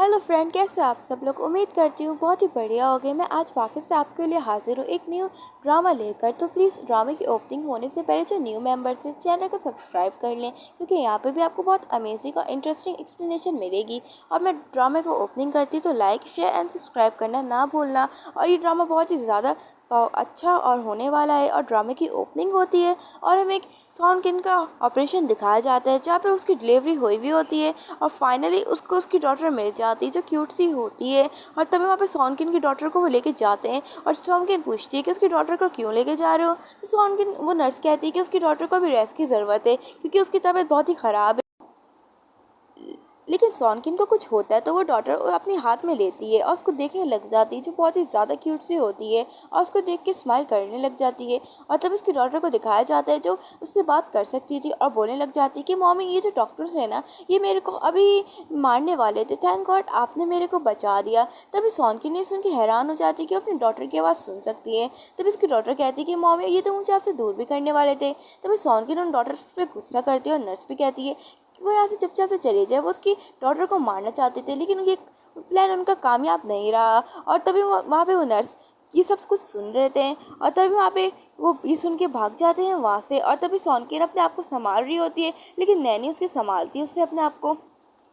Hello friend, कैसे हो आप सब लोग। उम्मीद करती हूँ बहुत ही बढ़िया हो गए। मैं आज वापस से आपके लिए हाजिर हूँ एक न्यू ड्रामा लेकर। तो प्लीज़ ड्रामे की ओपनिंग होने से पहले जो न्यू मेंबर्स हैं चैनल को सब्सक्राइब कर लें, क्योंकि यहाँ पे भी आपको बहुत अमेजिंग और इंटरेस्टिंग एक्सप्लेनेशन मिलेगी। और मैं ड्रामे को ओपनिंग करती तो लाइक शेयर एंड सब्सक्राइब करना ना भूलना। और ये ड्रामा बहुत ही ज़्यादा अच्छा और होने वाला है। और ड्रामे की ओपनिंग होती है और हमें एक सॉन किन का ऑपरेशन दिखाया जाता है, जहाँ पे उसकी डिलीवरी हुई भी होती है और फाइनली उसको उसकी डॉटर मिल जाती है जो क्यूट सी होती है। और तभी वहाँ पे सॉन किन की डॉटर को वो लेके जाते हैं और सॉन किन पूछती है कि उसकी डॉटर को क्यों लेके जा रहे हो। तो सॉन किन वो नर्स कहती है कि उसकी डॉटर को भी रेस्ट की ज़रूरत है क्योंकि उसकी तबीयत बहुत ही ख़राब है। लेकिन सॉनकिन को कुछ होता है तो वो डॉटर अपने हाथ में लेती है और उसको देखने लग जाती है, जो बहुत ही ज़्यादा क्यूट सी होती है, और उसको देख के स्माइल करने लग जाती है। और तब उसकी डॉटर को दिखाया जाता है जो उससे बात कर सकती थी और बोलने लग जाती है कि मम्मी, ये जो डॉक्टर्स है ना, ये मेरे को अभी मारने वाले थे, थैंक गॉड आपने मेरे को बचा दिया। तभी सॉनकिन ने सुन के हैरान हो जाती है कि अपनी डॉटर की आवाज़ सुन सकती है। तभी उसकी डॉटर कहती है कि मम्मी, ये तो मुझे आपसे दूर भी करने वाले थे। तभी सॉनकिन उन डॉटर पे गुस्सा करती है और नर्स भी कहती है वो यहाँ से चुपचाप से चले जाए। वो उसकी डॉटर को मारना चाहते थे लेकिन ये प्लान उनका कामयाब नहीं रहा। और तभी वहाँ पे वो नर्स ये सब कुछ सुन रहे थे और तभी वहाँ पे वो ये सुन के भाग जाते हैं वहाँ से। और तभी सॉनकिन अपने आप को संभाल रही होती है लेकिन नैनी उसके संभालती है उससे अपने आप को।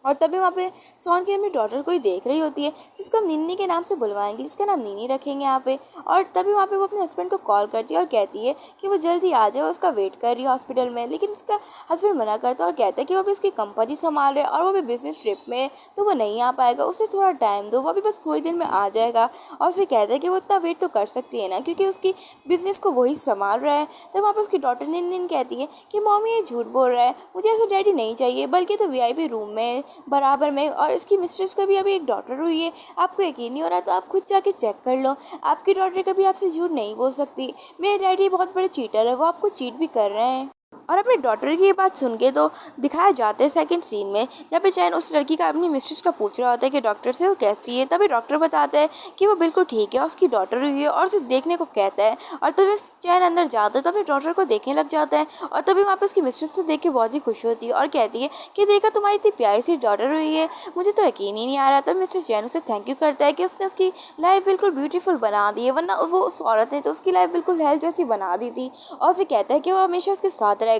और तभी वहाँ पे सॉनकिन अपनी डॉटर को ही देख रही होती है, जिसको हम निन्नी के नाम से बुलवाएंगे, जिसका नाम निन्नी रखेंगे यहाँ पे। और तभी वहाँ पे वो अपने हस्बैंड को कॉल करती है और कहती है कि वो जल्दी आ जाए, उसका वेट कर रही है हॉस्पिटल में। लेकिन उसका हस्बैंड मना करता है और कहता है कि वो भी उसकी कंपनी संभाल रहे और वो भी बिजनेस ट्रिप में है, तो वो नहीं आ पाएगा, उसे थोड़ा टाइम दो, वो भी बस थोड़ी देर में आ जाएगा। और उसे कहता है कि वो इतना वेट तो कर सकती है ना, क्योंकि उसकी बिजनेस को वही संभाल रहा है। तब वहाँ पे उसकी डॉटर निन्नी कहती है कि मम्मी, ये झूठ बोल रहा है, मुझे ऐसा डैडी नहीं चाहिए, बल्कि तो वीआईपी रूम में बराबर में, और इसकी मिस्ट्रेस का भी अभी एक डॉटर हुई है। आपको यकीन नहीं हो रहा तो आप खुद जाके चेक कर लो, आपकी डॉटर कभी आपसे झूठ नहीं बोल सकती। मेरे डैडी बहुत बड़े चीटर है, वो आपको चीट भी कर रहे हैं। और अपने डॉटर की ये बात सुन के तो दिखाया जाता है सेकंड सीन में, जहाँ पे चैन उस लड़की का अपनी मिस्ट्रेस का पूछ रहा होता है कि डॉक्टर से वो कैसी है। तभी डॉक्टर बताता है कि वो बिल्कुल ठीक है, उसकी डॉटर हुई है, और उसे देखने को कहता है। और तभी चैन अंदर जाता है तो अपनी डॉटर को देखने लग जाता है। और तभी वहाँ पे उसकी मिस्ट्रेस को देख के बहुत ही खुश होती है और कहती है कि देखा, तुम्हारी इतनी प्यारी सी डॉटर हुई है, मुझे तो यकीन ही नहीं आ रहा। तब मिस्टर चैन उसे थैंक यू करता है कि उसने उसकी लाइफ बिल्कुल ब्यूटीफुल बना दी है, वरना वो उस औरत ने तो उसकी लाइफ बिल्कुल हेल जैसी बना दी थी। और उसे कहता है कि वो हमेशा उसके साथ रहेगा,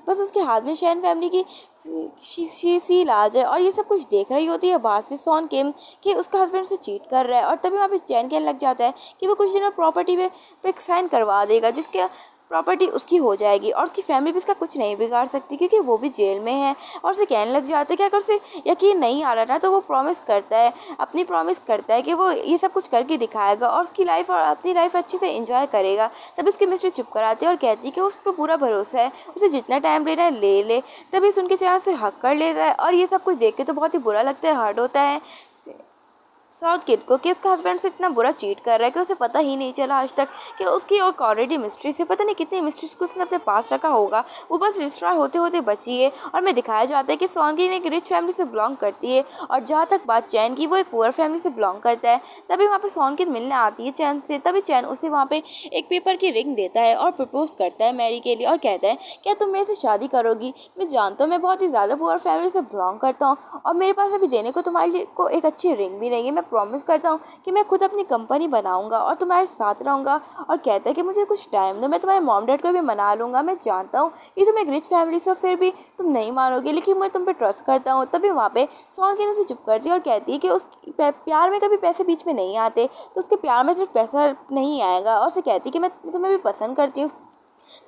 बस उसके हाथ में शैन फैमिली की शी इलाज है। और ये सब कुछ देख रही होती है बाहर से सॉन किम कि उसका हस्बैंड उसे चीट कर रहा है। और तभी वहाँ पे चैन कहने लग जाता है कि वो कुछ दिनों प्रॉपर्टी पे साइन करवा देगा, जिसके प्रॉपर्टी उसकी हो जाएगी और उसकी फैमिली भी इसका कुछ नहीं बिगाड़ सकती, क्योंकि वो भी जेल में है। और उसे कहने लग जाते हैं कि अगर उसे यकीन नहीं आ रहा ना, तो वो प्रॉमिस करता है, अपनी प्रॉमिस करता है कि वो ये सब कुछ करके दिखाएगा और उसकी लाइफ और अपनी लाइफ अच्छे से एंजॉय करेगा। तब उसकी मिस्टर चुप कराती है और कहती है कि उस पर पूरा भरोसा है, उसे जितना टाइम लेना है ले ले। तभी सुन के चाहे से हक कर लेता है। और ये सब कुछ देख के तो बहुत ही बुरा लगता है, हर्ट होता है सॉर्ट किड को कि उसका हस्बैंड से इतना बुरा चीट कर रहा है कि उसे पता ही नहीं चला आज तक कि उसकी एक ऑलरेडी मिस्ट्री से पता नहीं कितनी मिस्ट्रीज को उसने अपने पास रखा होगा, वो बस डिस्ट्रॉय होते होते बची है। और मैं दिखाया जाता है कि सॉन्गिन एक रिच फैमिली से बिलोंग करती है और जहाँ तक बात चैन की, वो एक पुअर फैमिली से बिलोंग करता है। तभी वहाँ पे सॉन्गिन मिलने आती है चैन से। तभी चैन उसे वहाँ पे एक पेपर की रिंग देता है और प्रपोज करता है मैरी के लिए और कहता है, क्या तुम मेरे से शादी करोगी। मैं जानता हूँ मैं बहुत ही ज़्यादा पुअर फैमिली से बिलोंग करता हूँ और मेरे पास अभी देने को तुम्हारे लिए को एक अच्छी रिंग भी नहीं है। मैं प्रॉमिस करता हूँ कि मैं खुद अपनी कंपनी बनाऊंगा और तुम्हारे साथ रहूंगा। और कहता है कि मुझे कुछ टाइम दो, मैं तुम्हारे मॉम डैड को भी मना लूंगा। मैं जानता हूँ कि तुम एक रिच फैमिली से, फिर भी तुम नहीं मानोगे, लेकिन मैं तुम पे ट्रस्ट करता हूँ। तभी वहाँ पे सॉन्गिन उसे चुप करती है और कहती है कि उस प्यार में कभी पैसे बीच में नहीं आते, तो उसके प्यार में सिर्फ पैसा नहीं आएगा। और उसे कहती है कि मैं तुम्हें भी पसंद करती हूँ।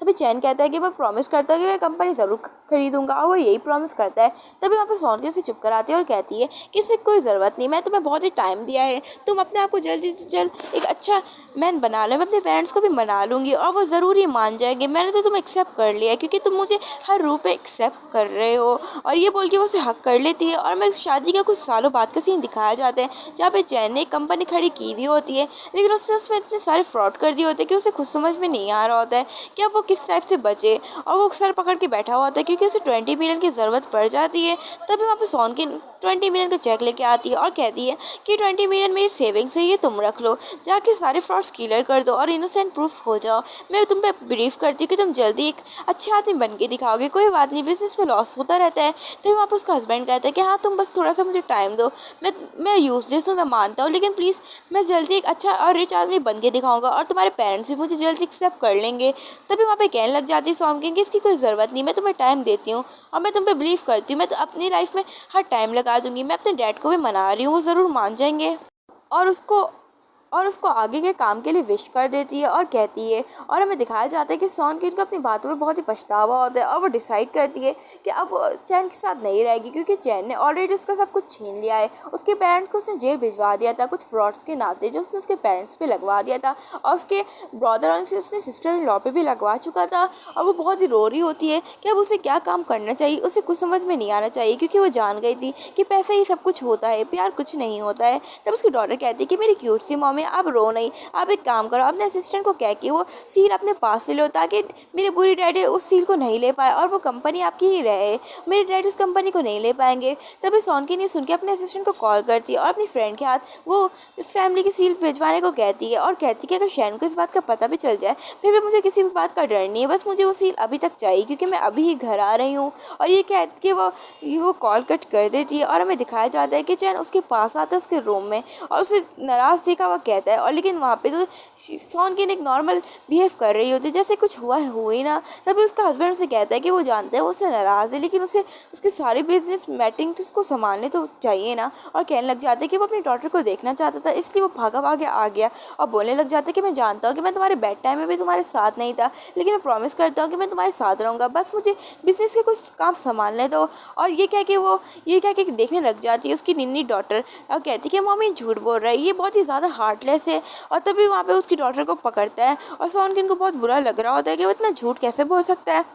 तभी चैन कहता है कि मैं प्रॉमिस करता हूँ कि मैं कंपनी ज़रूर खरीदूंगा, और वो यही प्रॉमिस करता है। तभी वहाँ पे सॉन्गिन से चुप कराती है और कहती है कि इससे कोई ज़रूरत नहीं, मैं तुम्हें बहुत ही टाइम दिया है, तुम अपने आप को जल्दी से जल्द एक अच्छा मैन बना लो। मैं अपने पेरेंट्स को भी मना लूँगी और वो ज़रूर ही मान जाएंगे, मैंने तो तुम्हें एक्सेप्ट कर लिया है क्योंकि तुम मुझे हर रूप में एक्सेप्ट कर रहे हो। और ये बोल के वो उसे हक कर लेती है। और मैं शादी का कुछ सालों बाद का सीन दिखाया जाता है, जहाँ पे चैन ने एक कंपनी खड़ी की भी होती है, लेकिन उसने उसमें इतने सारे फ्रॉड कर दिए होते हैं कि उसे खुद समझ में नहीं आ रहा होता है कि अब अब वो किस टाइप से बचे। और वो सर पकड़ के बैठा हुआ था क्योंकि उसे 20 मिलियन की ज़रूरत पड़ जाती है। तभी वहाँ पे सॉन्गिन 20 मिलियन का चेक लेके आती है और कहती है कि 20 मिलियन मेरी सेविंग्स है, ये तुम रख लो, जाके सारे फ्रॉड्स क्लियर कर दो और इनोसेंट प्रूफ हो जाओ। मैं तुम पे बिलीव करती हूँ कि तुम जल्दी एक अच्छे आदमी बन के दिखाओगे। कोई बात नहीं, बिजनेस में लॉस होता रहता है। तो वहाँ पर उसका हस्बैंड कहता है कि हाँ तुम बस थोड़ा सा मुझे टाइम दो, मैं यूजलेस हूँ, मैं मानता हूँ, लेकिन प्लीज़ मैं जल्दी एक अच्छा और रिच आदमी बन के दिखाऊंगा और तुम्हारे पेरेंट्स भी मुझे जल्दी एक्सेप्ट कर लेंगे। तभी वहाँ पे कहने लग जाती है सॉन्गिन कि इसकी कोई ज़रूरत नहीं, मैं तुम्हें टाइम देती हूँ और मैं तुम पे बिलीव करती हूँ, मैं तो अपनी लाइफ में हर टाइम लगा दूंगी, मैं अपने डैड को भी मना रही हूँ, वो ज़रूर मान जाएंगे। और उसको और उसको आगे के काम के लिए विश कर देती है और कहती है। और हमें दिखाया जाता है कि सॉन किन को अपनी बातों में बहुत ही पछतावा होता है और वो डिसाइड करती है कि अब वो चैन के साथ नहीं रहेगी क्योंकि चैन ने ऑलरेडी उसका सब कुछ छीन लिया है। उसके पेरेंट्स को उसने जेल भिजवा दिया था कुछ फ्रॉड्स के नाते जो उसने उसके पेरेंट्स पे लगवा दिया था, और उसके ब्रदर और उसने सिस्टर इन लॉ पे भी लगवा चुका था। और वो बहुत ही रो रही होती है कि अब उसे क्या काम करना चाहिए। उसे कुछ समझ में नहीं आना चाहिए क्योंकि वो जान गई थी कि पैसा ही सब कुछ होता है, प्यार कुछ नहीं होता है। तब उसकी डॉटर कहती है कि मेरी क्यूट सी मम्मी आप रो नहीं, आप एक काम करो, अपने असिस्टेंट को कह के वो सील अपने पास से लो ताकि मेरे बुरी डैडी उस सील को नहीं ले पाए और वो कंपनी आपकी ही रहे, मेरे डैडी उस कंपनी को नहीं ले पाएंगे। तभी सॉन्गी ने सुन के अपने असिस्टेंट को कॉल करती है और अपनी फ्रेंड के हाथ वो इस फैमिली की सील भिजवाने को कहती है और कहती है कि अगर शैन को इस बात का पता भी चल जाए फिर भी मुझे किसी भी बात का डर नहीं है, बस मुझे वो सील अभी तक चाहिए क्योंकि मैं अभी ही घर आ रही हूँ। और ये कह के वो कॉल कट कर देती है और हमें दिखाया जाता है कि चैन उसके पास आता है उसके रूम में और उसे नाराज़ देखा हुआ कहता है। और लेकिन वहाँ पे तो सॉन्गिन एक नॉर्मल बिहेव कर रही होती है जैसे कुछ हुआ ही ना। तभी उसका हस्बैंड उसे कहता है कि वो जानता है वो उससे नाराज़ है लेकिन उसे उसके सारे बिजनेस मैटिंग्स को संभालने तो चाहिए ना। और कहने लग जाता है कि वो अपनी डॉटर को देखना चाहता था इसलिए वो भागा भागे आ गया और बोलने लग जाता है कि मैं जानता हूँ कि मैं तुम्हारे बेड टाइम में भी तुम्हारे साथ नहीं था, लेकिन मैं प्रॉमिस करता हूँ कि मैं तुम्हारे साथ रहूँगा, बस मुझे बिजनेस के कुछ काम संभालने दो। और ये कह के देखने लग जाती है उसकी निन्नी डॉटर और कहती है कि मम्मी झूठ बोल रहा है, ये बहुत ही ज़्यादा हार्टलेस है। और तभी वहाँ पे उसकी डॉटर को पकड़ता है और सॉन्गिन को बहुत बुरा लग रहा होता है कि वो इतना झूठ कैसे बोल सकता है।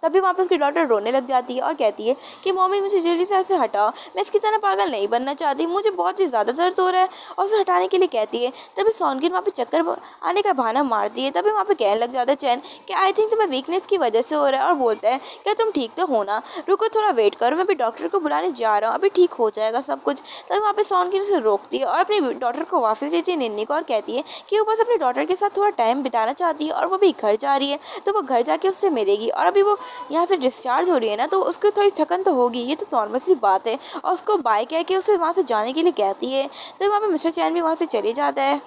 तभी वहाँ पे उसकी डॉटर रोने लग जाती है और कहती है कि मम्मी मुझे जल्दी से ऐसे हटाओ, मैं इसकी तरह पागल नहीं बनना चाहती, मुझे बहुत ही ज़्यादा दर्द हो रहा है। और उसे हटाने के लिए कहती है। तभी सॉन्गिन वहाँ पे चक्कर आने का बहाना मारती है। तभी वहाँ पे कहने लग जाता है चैन कि आई थिंक तुम्हें वीकनेस की वजह से हो रहा है और बोलता है क्या तुम ठीक तो हो ना, रुको थोड़ा वेट करो, मैं अभी डॉक्टर को बुलाने जा रहा हूँ, अभी ठीक हो जाएगा सब कुछ। तभी वहाँ पे सॉन्गिन उसे रोकती है और अपनी डॉटर को वापस देती है निन्नी को और कहती है कि वो बस अपनी डॉटर के साथ थोड़ा टाइम बिताना चाहती है और वो भी घर जा रही है तो वो घर जाके उससे मिलेगी। और अभी वो यहाँ से डिस्चार्ज हो रही है ना तो उसको थोड़ी थकन तो होगी, ये तो नॉर्मल सी बात है। और उसको बाय कह के उसे वहाँ से जाने के लिए कहती है। तो वहाँ पे मिस्टर चैन भी वहाँ से चले जाता है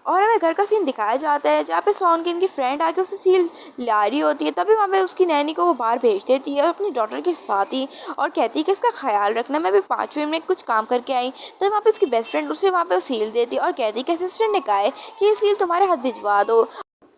और हमें घर का सीन दिखाया जाता है जहाँ पे सॉन्गिन की फ्रेंड आके उसे सील ला रही होती है। तभी वहाँ पे उसकी नैनी को वो बाहर भेज देती है अपनी डॉटर के साथ ही और कहती है कि इसका ख्याल रखना, मैं भी 5 मिनट में कुछ काम करके आई। तब वहाँ पे उसकी बेस्ट फ्रेंड उसे वहाँ पे सील देती है और कहती है कि असिस्टेंट ने कहा है कि ये सील तुम्हारे हाथ भिजवा दो।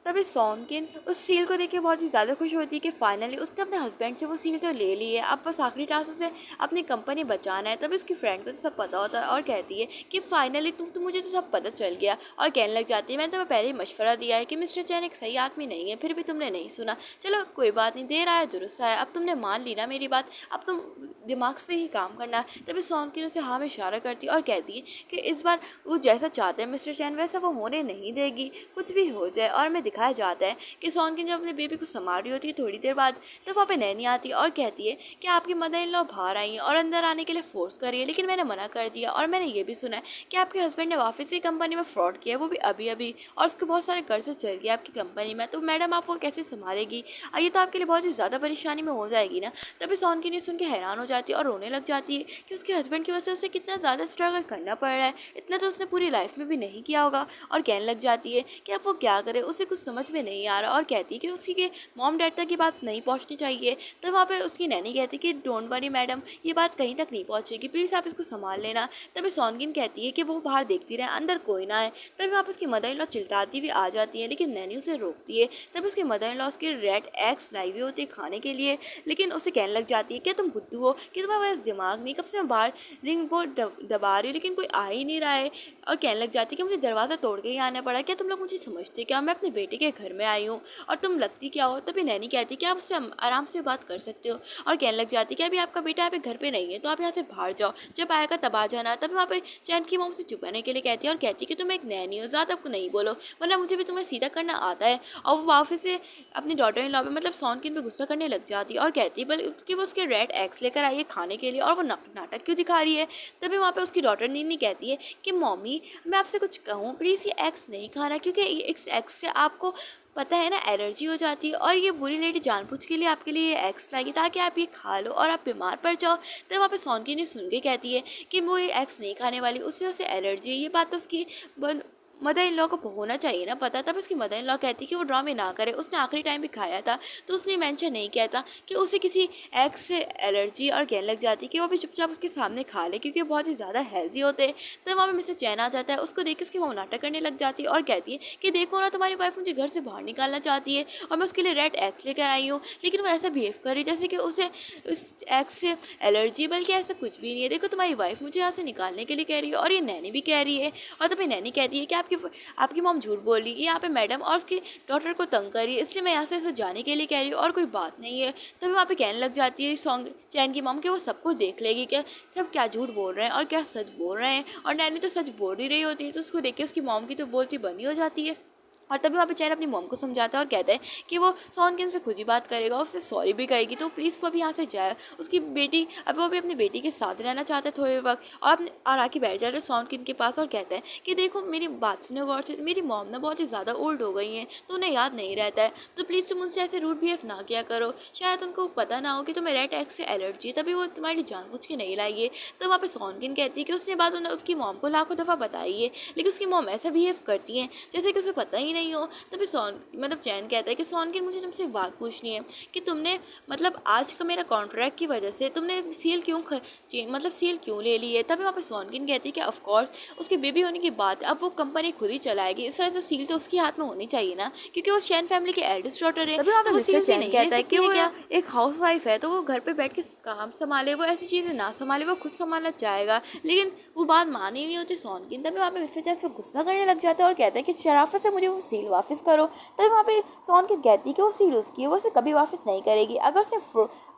तभी सॉन्गिन उस सील को देख के बहुत ही ज़्यादा खुश होती है कि फाइनली उसने अपने हस्बैंड से वो सील तो ले ली है, अब बस आखिरी टास्क उसे अपनी कंपनी बचाना है। तभी उसकी फ्रेंड को तो सब पता होता है और कहती है कि फाइनली तुम मुझे तो सब पता चल गया। और कहने लग जाती है मैंने तुम्हें पहले ही मशवरा दिया है कि मिस्टर चैन एक सही आदमी नहीं है, फिर भी तुमने नहीं सुना, चलो कोई बात नहीं, देर आया दुरुस्त आया, अब तुमने मान ली ना मेरी बात, अब तुम दिमाग से ही काम करना। तभी सॉन्गिन उसे हाँ में इशारा करती है और कहती है कि इस बार वो जैसा चाहते हैं मिस्टर चैन वैसा वो होने नहीं देगी, कुछ भी हो जाए। और मैं दिखाया जाता है कि सॉन्गिन जब अपने बेबी को संभाल रही होती है थोड़ी देर बाद तब वहाँ पे नैनी आती है और कहती है कि आपकी मदर इन लॉ बाहर आई हैं और अंदर आने के लिए फोर्स कर रही है, लेकिन मैंने मना कर दिया। और मैंने ये भी सुना है कि आपके हस्बैंड ने वापस से कंपनी में फ्रॉड किया, वो भी अभी अभी, और उसके बहुत सारे कर्ज चल गया आपकी कंपनी में, तो मैडम आप वो कैसे संभालेगी, ये तो आपके लिए बहुत ही ज़्यादा परेशानी में हो जाएगी ना। तभी सॉन्गिन ये सुन के हैरान हो जाती है और रोने लग जाती है कि उसके हस्बैंड की वजह से उसे कितना ज़्यादा स्ट्रगल करना पड़ रहा है, इतना तो उसने पूरी लाइफ में भी नहीं किया होगा। और कहने लग जाती है कि अब वो क्या करे, उसे कुछ समझ में नहीं आ रहा और कहती है कि उसकी के मॉम डैड तक ये बात नहीं पहुंचनी चाहिए। तो वहाँ पे उसकी नैनी कहती है कि डोंट वरी मैडम, ये बात कहीं तक नहीं पहुंचेगी, प्लीज़ आप इसको संभाल लेना। तभी सॉन्गिन कहती है कि वो बाहर देखती रहे अंदर कोई ना है। तभी वहाँ पे उसकी मदर इन लॉ चिल्लाती हुई आ जाती है लेकिन नैनी उसे रोकती है। तभी उसकी मदर इन लॉ उसके रेड एग्स लाई हुई होती है खाने के लिए, लेकिन उसे कहने लग जाती है कि तुम बुद्धू हो, कि तुम्हारे पास दिमाग नहीं, कब से मैं बाहर रिंग बोर्ड दबा रही हूँ लेकिन कोई आ ही नहीं रहा है। और कहने लग जाती कि मुझे दरवाज़ा तोड़ के ही आना पड़ा, क्या तुम लोग मुझे समझते क्या, मैं अपने बेटे के घर में आई हूँ और तुम लगती क्या हो। तभी नैनी कहती कि आप उससे आराम से बात कर सकते हो। और कहने लग जाती कि अभी आपका बेटा यहाँ पे घर पे नहीं है तो आप यहाँ से बाहर जाओ, जब आएगा तब आ जाना। तभी वहाँ पे चैन की मोम से चुपाने के लिए कहती है और कहती है कि तुम एक नैनी हो, ज़्यादा नहीं बोलो वरना मुझे भी तुम्हें सीधा करना आता है। और वो वापस से अपनी डॉटर इन लॉ पे मतलब सॉनकिन पे गुस्सा करने लग जाती है और कहती है बल्कि वो उसके रेड एग्स लेकर आई है खाने के लिए और वो नाटक क्यों दिखा रही है। तभी वहाँ पे उसकी डॉटर नीनी कहती है कि मम्मी मैं आपसे कुछ कहूँ प्लीज़, ये एग्स नहीं खाना क्योंकि इस एग्स से आपको पता है ना एलर्जी हो जाती है और ये बुरी लेडी जानबूझ के लिए आपके लिए ये एग्स लाएगी ताकि आप ये खा लो और आप बीमार पड़ जाओ। तब वहाँ पे सॉनकिन ने सुन के कहती है कि वो ये एग्स नहीं खाने वाली, उससे एलर्जी है। ये बात तो उसकी मदर इन लॉ को होना चाहिए ना पता। तब उसकी मदर इन लॉ कहती कि वो ड्रामे ना करे, उसने आखिरी टाइम भी खाया था तो उसने मेंशन नहीं किया था कि उसे किसी एग से एलर्जी। और कहने लग जाती कि वो भी चुपचाप उसके सामने खा ले क्योंकि वो बहुत ही ज़्यादा हेल्दी होते हैं। तब वहाँ पे मिस्टर चैन आ जाता है, उसको देख के उसकी मम्मी नाटक करने लग जाती है और कहती है कि देखो ना तुम्हारी वाइफ मुझे घर से बाहर निकालना चाहती है और मैं उसके लिए रेड एग्स लेकर आई हूँ लेकिन वो ऐसा बिहेव कर रही जैसे कि उसे उस एग से एलर्जी, बल्कि ऐसा कुछ भी नहीं है। देखो तुम्हारी वाइफ मुझे यहाँ से निकालने के लिए कह रही है और ये नैनी भी कह रही है। और तभी नैनी कहती है कि आपकी मॉम झूठ बोल रही है, यहाँ पे मैडम और उसकी डॉटर को तंग कर रही है इसलिए मैं यहाँ से ऐसे जाने के लिए कह रही हूँ और कोई बात नहीं है। तभी वहाँ पे कहने लग जाती है सॉन्ग चैन की मॉम कि वो सबको देख लेगी क्या सब क्या झूठ बोल रहे हैं और क्या सच बोल रहे हैं। और नैनी तो सच बोल ही रही होती है तो उसको देख के उसकी मॉम की तो बोलती बंदी हो जाती है। और तभी वहाँ पे चैन अपनी मॉम को समझाता है और कहता है कि वो सॉनकिन से खुद ही बात करेगा, उससे सॉरी भी कहेगी तो प्लीज़ वो अभी यहाँ से जाए। उसकी बेटी अब वो भी अपनी बेटी के साथ रहना चाहता है थोड़े वक्त और आके बैठ जाता है सॉनकिन के पास और कहता है कि देखो मेरी बात सुनो गौर से, मेरी मॉम ना बहुत ही ज़्यादा ओल्ड हो गई हैं तो उन्हें याद नहीं रहता है तो प्लीज़ तुम उनसे ऐसे रूड बिहेव ना किया करो, शायद उनको पता ना हो कि तुम्हें रेड एग से एलर्जी है तभी वो तुम्हारी जानबूझ के नहीं लाई है। तो वहाँ पे सॉनकिन कहती है कि उसने बात उसकी मॉम को लाखों दफ़ा बताई है लेकिन उसकी मॉम ऐसा बिहेव करती है जैसे कि उसे पता ही नहीं हो। तभी मतलब चैन कहता है कि सॉनकिन मुझे तुमसे एक बात पूछनी है कि तुमने मतलब आज का मेरा कॉन्ट्रैक्ट की वजह से तुमने सील क्यों ले ली है। तभी वहाँ पे सॉनकिन कहती है कि ऑफ कोर्स उसकी बेबी होने की बात अब वो कंपनी खुद ही चलाएगी, इस वजह से सील तो उसके हाथ में होनी चाहिए ना क्योंकि वो चैन फैमिली के एल्डेस्ट डॉटर है। तभी वहाँ पे मिस्टर चैन कहता है कि वो एक हाउस वाइफ है तो वो घर पे बैठ के काम संभाले, वो ऐसी चीज़ें ना संभाले, वो खुद संभालना चाहेगा लेकिन वो बात मान ही नहीं होती सॉनकिन। तभी वहाँ पे मिस्टर चैन पे गुस्सा करने लग जाता है और कहता है कि शराफत से मुझे वो सील वापस करो। तभी वहाँ पे सॉनकिन कहती है कि वो सील उसकी है, वो उसे कभी वापस नहीं करेगी। अगर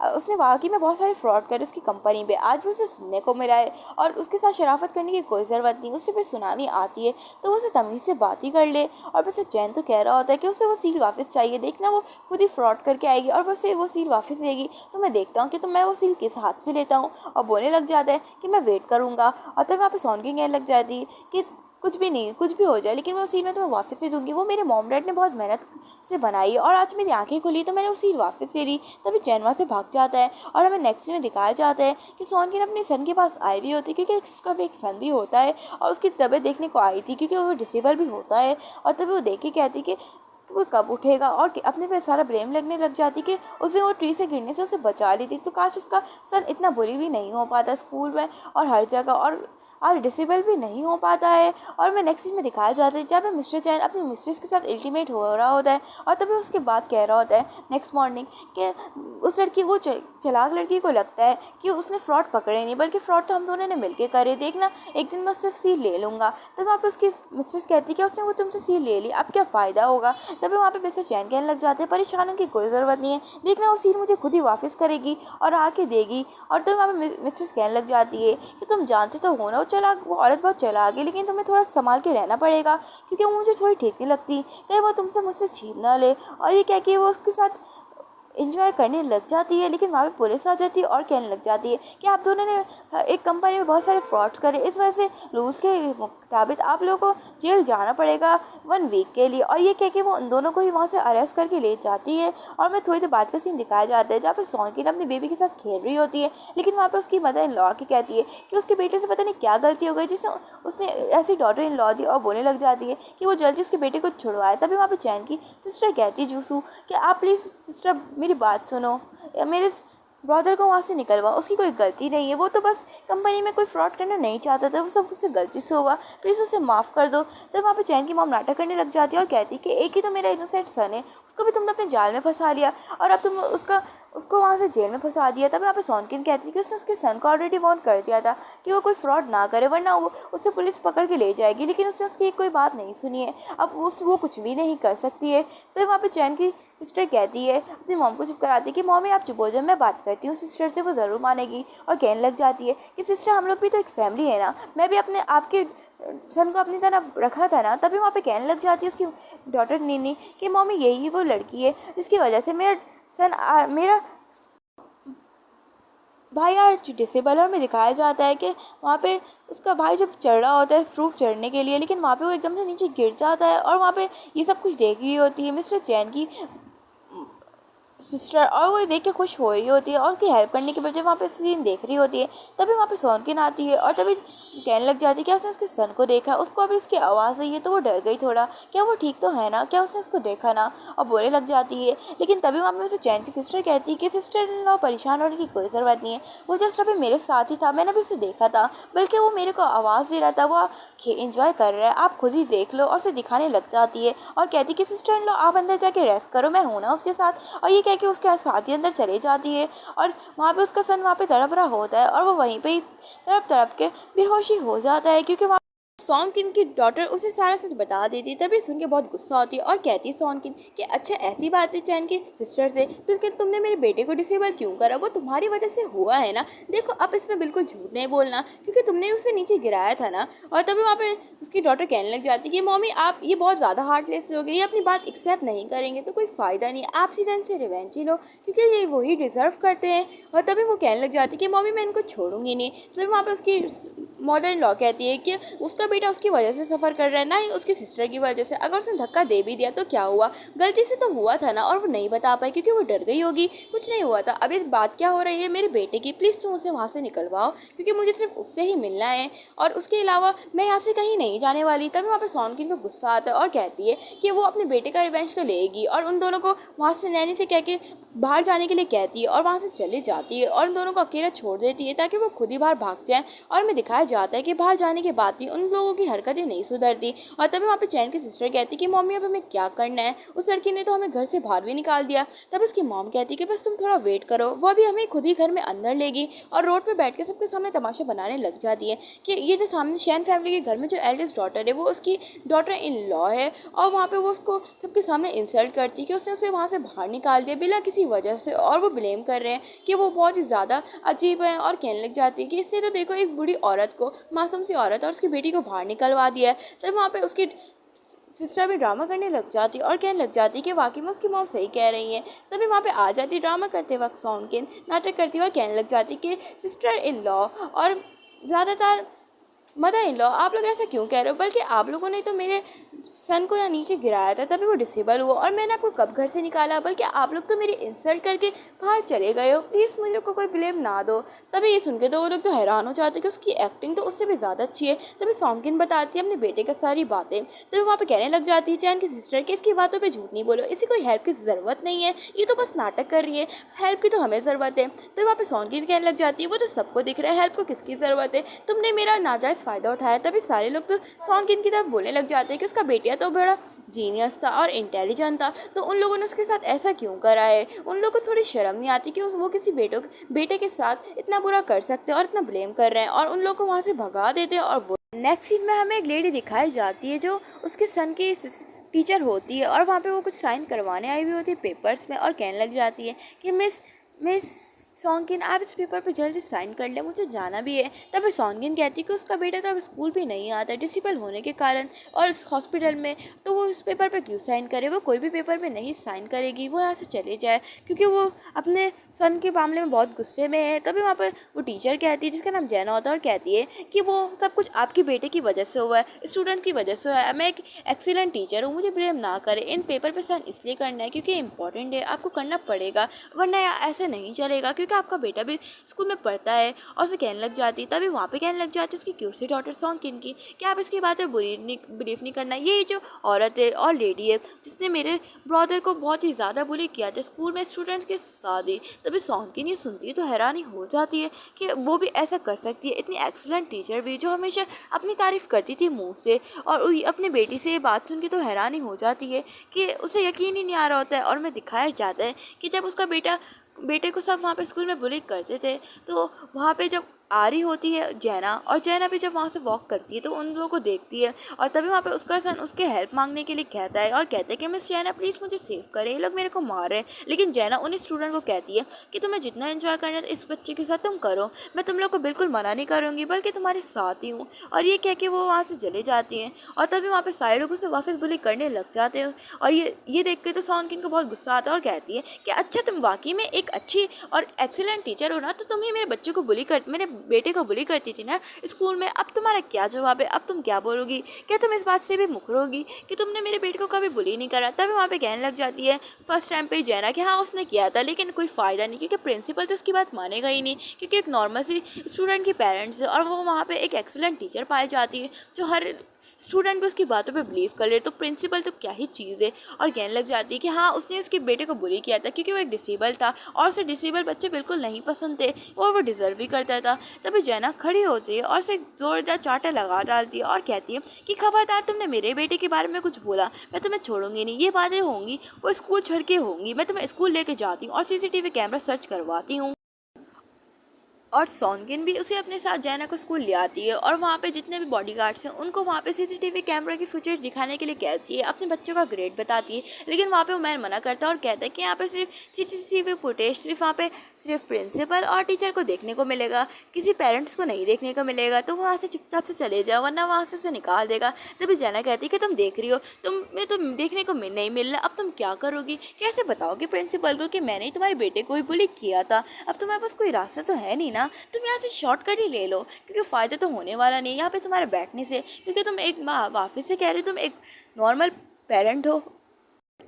उसने वाकई में बहुत सारे फ्रॉड करे उसकी कंपनी पे, आज भी उसे सुनने को मिला है और उसके साथ शराफत करने की कोई ज़रूरत नहीं, उसे भी सुनानी आती है तो वो उसे तमीज़ से बात ही कर ले। और मिस्टर चैन तो कह रहा होता है कि उसे वो सील वापस चाहिए, देखना वो खुद ही फ्रॉड करके आएगी और उसे वो सील वापस देगी तो मैं देखता हूँ कि तो मैं वो सील किस हाथ से लेता हूँ। और बोलने लग जाता है कि मैं वेट करूँगा। और तब वहाँ पे सॉनकिन कहने लग जाती है कि कुछ भी नहीं, कुछ भी हो जाए लेकिन मैं वो सील मैं तुम्हें वापस से दूंगी, वो मेरे मॉम डैड ने बहुत मेहनत से बनाई और आज मेरी आंखें खुली तो मैंने वो सील वापस ले ली। तभी चैन वहाँ से भाग जाता है और हमें नेक्स्ट सीन में दिखाया जाता है कि सॉनकिन अपने सन के पास आई भी होती है क्योंकि उसका भी एक सन भी होता है और उसकी तबीयत देखने को आई थी क्योंकि वो डिसेबल भी होता है। और तभी वो देख के कहती कि वो कब उठेगा और अपने पे सारा ब्लेम लगने लग जाती कि उसे वो ट्री से गिरने से उसे बचा ली थी तो काश उसका सन इतना बुली भी नहीं हो पाता स्कूल में और हर जगह और डिसेबल भी नहीं हो पाता है। और मैं नेक्स्ट सीन में दिखाया जाता है जब मिस्टर चैन अपनी मिस्ट्रेस के साथ अल्टीमेट हो रहा होता है और तभी उसके बाद कह रहा होता है नेक्स्ट मॉर्निंग कि उस लड़की वो चालाक लड़की को लगता है कि उसने फ्रॉड पकड़े नहीं बल्कि फ्रॉड तो हम दोनों ने मिलकर करे, देखना एक दिन मैं उससे सील ले लूँगा। तब वहाँ पे उसकी मिस्ट्रेस कहती है कि उसने वो तुमसे सील ले ली, अब क्या फ़ायदा होगा। तभी वहाँ पे मिस्टर चैन कहने लग जाते हैं परेशान की कोई ज़रूरत नहीं है, देखना वो सील मुझे खुद ही वापस करेगी और आके देगी। और तभी वहाँ पे मिस्ट्रेस कहने लग जाती है कि तुम जानते तो हो ना वो औरत बहुत चलाक है लेकिन तुम्हें थोड़ा संभाल के रहना पड़ेगा क्योंकि वो मुझे थोड़ी ठीक नहीं लगती, कहीं वो तुमसे मुझसे छीन ना ले। और ये कह के वो उसके साथ इंजॉय करने लग जाती है लेकिन वहाँ पे पुलिस आ जाती है और कहने लग जाती है कि आप दोनों ने एक कंपनी में बहुत सारे फ्रॉड्स करे, इस वजह से रूल्स के मुताबिक आप लोगों को जेल जाना पड़ेगा 1 वीक के लिए। और ये कह के वो उन दोनों को ही वहाँ से अरेस्ट करके ले जाती है। और मैं थोड़ी देर बाद का सीन दिखाया जाता है जहाँ पे सॉनकिन अपनी बेबी के साथ खेल रही होती है लेकिन वहाँ पे उसकी मदर इन लॉ की कहती है कि उसके बेटे से पता नहीं क्या गलती हो गई जिससे उसने ऐसी डॉटर इन लॉ दी और बोलने लग जाती है कि वो जल्दी उसके बेटे को छुड़वाए। तभी वहाँ पे चैन की सिस्टर कहती है जूसू कि आप प्लीज़ सिस्टर मेरी बात सुनो, मेरे ब्रदर को वहाँ से निकलवा, उसकी कोई गलती नहीं है, वो तो बस कंपनी में कोई फ्रॉड करना नहीं चाहता था, वो सब उससे गलती से हुआ, प्लीज़ उसे माफ़ कर दो। फिर वहाँ पे चैन की मॉम नाटक करने लग जाती है और कहती है कि एक ही तो मेरा इनोसेंट सन है, उसको भी तुमने अपने जाल में फंसा लिया और अब तुम उसको वहाँ से जेल में फंसा दिया। तब यहाँ पे सॉनकिन कहती है कि उसने उसके सन को ऑलरेडी वार्न कर दिया था कि वो कोई फ्रॉड ना करे वरना वो उससे पुलिस पकड़ के ले जाएगी, लेकिन उसने उसकी कोई बात नहीं सुनी है, अब वो कुछ भी नहीं कर सकती है। तो वहाँ पे चैन की सिस्टर कहती है, अपनी मॉम को चुप कराती है कि मॉमी आप चुप हो जाओ, मैं बात करती हूँ सिस्टर से, वो ज़रूर मानेगी। और कहने लग जाती है कि सिस्टर हम लोग भी तो एक फैमिली है ना, मैं भी अपने आपके सन को अपनी तरह रखा था ना। तभी वहाँ पे कहने लग जाती है उसकी डॉटर नीनी कि मॉमी यही वो लड़की है जिसकी वजह से मेरा भाई आज डिसेबल में दिखाया जाता है कि वहाँ पे उसका भाई जब चढ़ रहा होता है फ्रूट चढ़ने के लिए, लेकिन वहाँ पे वो एकदम से नीचे गिर जाता है और वहाँ पे ये सब कुछ देख रही होती है मिस्टर चैन की सिस्टर, और वो देख के खुश हो रही होती है और उसकी हेल्प करने के बजाय वहाँ पे सीन देख रही होती है। तभी वहाँ पे सॉनकिन आती है और तभी कहने लग जाती है क्या उसने उसके सन को देखा, उसको अभी उसकी आवाज़ आई है तो वो डर गई थोड़ा, क्या वो ठीक तो है ना, क्या उसने उसको देखा ना, और बोलने लग जाती है। लेकिन तभी वहाँ पे उसे चैन की सिस्टर कहती है कि सिस्टर इन परेशान होने की कोई ज़रूरत नहीं है, वो जस्ट अभी मेरे साथ ही था, मैंने अभी उसे देखा था, बल्कि वो मेरे को आवाज़ दे रहा था, वो इंजॉय कर रहा है, आप खुद ही देख लो। और उसे दिखाने लग जाती है और कहती कि सिस्टर इन आप अंदर जाके रेस्ट करो, मैं हूँ ना उसके साथ। और ये कह के उसके साथ ही अंदर चले जाती है और वहाँ पे उसका सन वहाँ पे तड़प रहा होता है और वो वहीं पे ही तड़प तड़प के बेहोशी हो जाता है, क्योंकि सॉनकिन की डॉटर उसे सारा सच बता देती है। तभी सुन के बहुत गुस्सा होती है और कहती है सॉनकिन कि अच्छा ऐसी बात है चैन की सिस्टर से, तो क्या तुमने मेरे बेटे को डिसेबल क्यों करा, वो तुम्हारी वजह से हुआ है ना, देखो अब इसमें बिल्कुल झूठ नहीं बोलना क्योंकि तुमने उसे नीचे गिराया था ना। और तभी वहाँ पे उसकी डॉटर कहने लग जाती है कि मम्मी आप ये बहुत ज़्यादा हार्टलेस हो गई, ये अपनी बात एक्सेप्ट नहीं करेंगे तो कोई फ़ायदा नहीं, आप सीधन से रिवेंज ही लो क्योंकि ये वही डिज़र्व करते हैं। और तभी वो कहने लग जाती है कि मम्मी मैं इनको छोड़ूंगी नहीं। फिर वहाँ पे उसकी मदर इन लॉ कहती है कि उसका बेटा उसकी वजह से सफ़र कर रहा है, ना ही उसकी सिस्टर की वजह से, अगर उसने धक्का दे भी दिया तो क्या हुआ, गलती से तो हुआ था ना, और वो नहीं बता पाई क्योंकि वो डर गई होगी, कुछ नहीं हुआ था। अभी बात क्या हो रही है मेरे बेटे की, प्लीज़ तुम उसे वहाँ से निकलवाओ क्योंकि मुझे सिर्फ उससे ही मिलना है और उसके अलावा मैं यहाँ से कहीं नहीं जाने वाली। तभी वहाँ पर सॉनकिन को गुस्सा आता है और कहती है कि वो अपने बेटे का रिवेंज तो लेगी और उन दोनों को वहाँ से नैनी से कह के बाहर जाने के लिए कहती है और वहाँ से चली जाती है और उन दोनों को अकेला छोड़ देती है ताकि वो खुद ही बाहर भाग जाएं। और हमें दिखाया जाता है कि बाहर जाने के बाद भी उन लोगों की हरकतें नहीं सुधरती। और तभी वहाँ पे चैन की सिस्टर कहती कि मम्मी अब हमें क्या करना है, उस लड़की ने तो हमें घर से बाहर भी निकाल दिया। तब उसकी मॉम कहती कि बस तुम थोड़ा वेट करो, वो अभी हमें खुद ही घर में अंदर लेगी और रोड पर बैठ के सबके सामने तमाशा बनाने लग जाती है कि ये जो सामने शैन फैमिली के घर में जो एल्डेस्ट डॉटर है वो उसकी डॉटर इन लॉ है। और वहाँ पे वो उसको सबके सामने इंसल्ट करती कि उसने उसे वहाँ से बाहर निकाल दिया बिना किसी वजह से, और वो ब्लेम कर रहे हैं कि वो बहुत ही ज़्यादा अजीब है। और कहने लग जाती है कि इसने तो देखो एक बूढ़ी औरत को, मासूम सी औरत और उसकी बेटी को बाहर निकलवा दिया है। तब वहाँ पे उसकी सिस्टर भी ड्रामा करने लग जाती और कहने लग जाती कि वाकई में उसकी मॉम सही कह रही है। तभी वहाँ पे आ जाती ड्रामा करते वक्त सॉनकिन, नाटक करती और कहने लग जाती कि सिस्टर इन लॉ और ज़्यादातर मदर इन लॉ आप लोग ऐसा क्यों कह रहे हो, बल्कि आप लोगों ने तो मेरे सन को यहाँ नीचे गिराया था तभी वो डिसेबल हुआ और मैंने आपको कब घर से निकाला, बल्कि आप लोग तो मेरी इंसल्ट करके बाहर चले गए हो, प्लीज़ मुझे लोग को कोई ब्लेम ना दो। तभी ये सुन के तो वो लोग तो हैरान हो जाते कि उसकी एक्टिंग तो उससे भी ज़्यादा अच्छी है। तभी सॉनकिन बताती है अपने बेटे का सारी बातें। तभी वहाँ पे कहने लग जाती है चैन की सिस्टर कि इसकी बातों पे झूठ नहीं बोलो, इसी कोई हेल्प की ज़रूरत नहीं है, ये तो बस नाटक कर रही है, हेल्प की तो हमें ज़रूरत है। तभी वहाँ पे सॉनकिन कहने लग जाती है वो तो सबको दिख रहा है, हेल्प को किसकी ज़रूरत है, तुमने मेरा नाजायज़ फ़ायदा उठाया। तभी सारे लोग तो सॉनकिन की तरफ बोलने लग जाते हैं कि उसका बेटिया तो बड़ा जीनियस था और इंटेलिजेंट था, तो उन लोगों ने उसके साथ ऐसा क्यों करा है, उन लोगों को थोड़ी शर्म नहीं आती कि वो किसी बेटे के साथ इतना बुरा कर सकते हैं और इतना ब्लेम कर रहे हैं, और उन लोगों को वहाँ से भगा देते हैं। और वो नेक्स्ट सीन में हमें एक लेडी दिखाई जाती है जो उसके सन की टीचर होती है और वहाँ पे वो कुछ साइन करवाने आई हुई होती है पेपर्स में और कहने लग जाती है कि मिस सॉनकिन आप इस पेपर पे जल्दी साइन कर लें, मुझे जाना भी है। तभी सॉनकिन कहती कि उसका बेटा तो अब स्कूल भी नहीं आता डिसेबल होने के कारण और उस हॉस्पिटल में, तो वो इस पेपर पे क्यों साइन करे, वो कोई भी पेपर पे नहीं साइन करेगी, वो यहाँ से चले जाए क्योंकि वो अपने सन के मामले में बहुत गुस्से में है। तभी वहाँ पर वो टीचर कहती है जिसका नाम जैना होता है और कहती है कि वो सब कुछ आपके बेटे की वजह से हुआ है, स्टूडेंट की वजह से हुआ है, मैं एक एक्सीलेंट टीचर हूँ, मुझे ब्लेम ना करें, इन पेपर पर साइन इसलिए करना है क्योंकि इंपॉर्टेंट है, आपको करना पड़ेगा वरना ऐसे नहीं चलेगा क्योंकि आपका बेटा भी स्कूल में पढ़ता है। और उसे कहने लग जाती, तभी वहाँ पे कहने लग जाती उसकी क्यूट सी डॉटर सॉन्गकिन की कि आप इसकी बातें बिलीव नहीं करना। ये जो औरत है और लेडी है जिसने मेरे ब्रदर को बहुत ही ज़्यादा बुली किया था स्कूल में स्टूडेंट्स के साथ ही। तभी सॉन्गकिन ये सुनती है तो हैरानी हो जाती है कि वो भी ऐसा कर सकती है। इतनी एक्सीलेंट टीचर भी जो हमेशा अपनी तारीफ़ करती थी मुँह से, और अपनी बेटी से ये बात सुन के तो हैरानी हो जाती है कि उसे यकीन ही नहीं आ रहा होता है। और मैं दिखाया जाता है कि जब उसका बेटे को सब वहाँ पे स्कूल में बुली करते थे तो वहाँ पे जब आ रही होती है जैना, और जैना भी जब वहाँ से वॉक करती है तो उन लोगों को देखती है। और तभी वहाँ पे उसका सन उसके हेल्प मांगने के लिए कहता है और कहते हैं कि मिस जैना प्लीज़ मुझे सेव करें, ये लोग मेरे को मार रहे हैं। लेकिन जैना उन स्टूडेंट को कहती है कि तुम्हें जितना एंजॉय करना है इस बच्चे के साथ तुम करो, मैं तुम लोग को बिल्कुल मना नहीं करूँगी बल्कि तुम्हारे साथ ही हूँ। और ये कह के वो वहाँ से चले जाती हैं। और तभी वहाँ पे सारे लोग उसे वापस बुली करने लग जाते हैं। और ये देख के तो सॉन्गकिन को बहुत गुस्सा आता है और कहती है कि अच्छा तुम वाकई में एक अच्छी और एक्सीलेंट टीचर हो ना, तो तुम ही मेरे बेटे को बुली करती थी ना स्कूल में। अब तुम्हारा क्या जवाब है? अब तुम क्या बोलोगी? क्या तुम इस बात से भी मुकरोगी कि तुमने मेरे बेटे को कभी बुली नहीं करा? तभी वहाँ पे कहने लग जाती है फर्स्ट टाइम पे जैना कि हाँ उसने किया था लेकिन कोई फ़ायदा नहीं, क्योंकि प्रिंसिपल तो उसकी बात मानेगा ही नहीं, क्योंकि एक नॉर्मल सी स्टूडेंट की पेरेंट्स है और वो वहाँ पे एक एक्सीलेंट टीचर पाई जाती है जो हर स्टूडेंट भी उसकी बातों पे बिलीव कर ले, तो प्रिंसिपल तो क्या ही चीज़ है। और कहने लग जाती है कि हाँ उसने उसके बेटे को बुली किया था क्योंकि वो एक डिसेबल था और उसे डिसेबल बच्चे बिल्कुल नहीं पसंद थे और वो डिज़र्व भी करता था। तभी जैना खड़ी होती है और उसे जोरदार चांटे लगा डालती है और कहती है कि खबरदार तुमने मेरे बेटे के बारे में कुछ बोला मैं तुम्हें छोड़ूंगी नहीं। ये बातें होंगी वो स्कूल छोड़ के होंगी, मैं तुम्हें स्कूल लेके जाती हूँ और सीसीटीवी कैमरा सर्च करवाती हूँ। और सॉन्गिन भी उसे अपने साथ जैना को स्कूल ले आती है और वहाँ पे जितने भी बॉडीगार्ड्स हैं उनको वहाँ पे सीसीटीवी कैमरा की फुटेज दिखाने के लिए कहती है, अपने बच्चों का ग्रेड बताती है। लेकिन वहाँ पे वो मैन मना करता है और कहता है कि यहाँ पे सिर्फ सीसीटीवी फुटेज सिर्फ वहाँ पे सिर्फ प्रिंसिपल और टीचर को देखने को मिलेगा, किसी पेरेंट्स को नहीं देखने को मिलेगा, तो वहाँ से चुपचाप से चले जाओ वरना वहाँ से उसे निकाल देगा। तभी जैना कहती है कि तुम देख रही हो, तुम्हें तो देखने को नहीं मिल रहा, अब तुम क्या करोगी? कैसे बताओगे प्रिंसिपल को कि मैंने ही तुम्हारे बेटे को ही बुली किया था? अब तुम्हारे पास कोई रास्ता तो है नहीं ना, तुम यहाँ से शॉर्टकट ही ले लो क्योंकि फ़ायदा तो होने वाला नहीं यहाँ पे तुम्हारे बैठने से, क्योंकि तुम एक वाफिस से कह रही हो तुम एक नॉर्मल पेरेंट हो।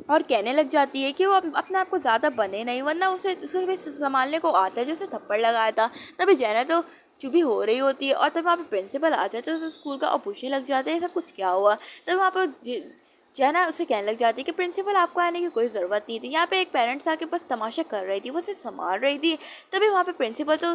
और कहने लग जाती है कि वो अपने आप को ज़्यादा बने नहीं वरना उसे भी संभालने को आता है जो उसे थप्पड़ लगाया था। तभी जैना तो चुभी हो रही होती है और तब वहाँ पे प्रिंसिपल आ जाते हैं उस स्कूल का और पूछने लग जाते हैं सब कुछ क्या हुआ। तब वहाँ पर जैना उसे कहने लग जाती है कि प्रिंसिपल आपको आने की कोई ज़रूरत नहीं थी, यहाँ पे एक पेरेंट्स आके बस तमाशा कर रही थी, वो उसे संभाल रही थी। तभी वहाँ पे प्रिंसिपल तो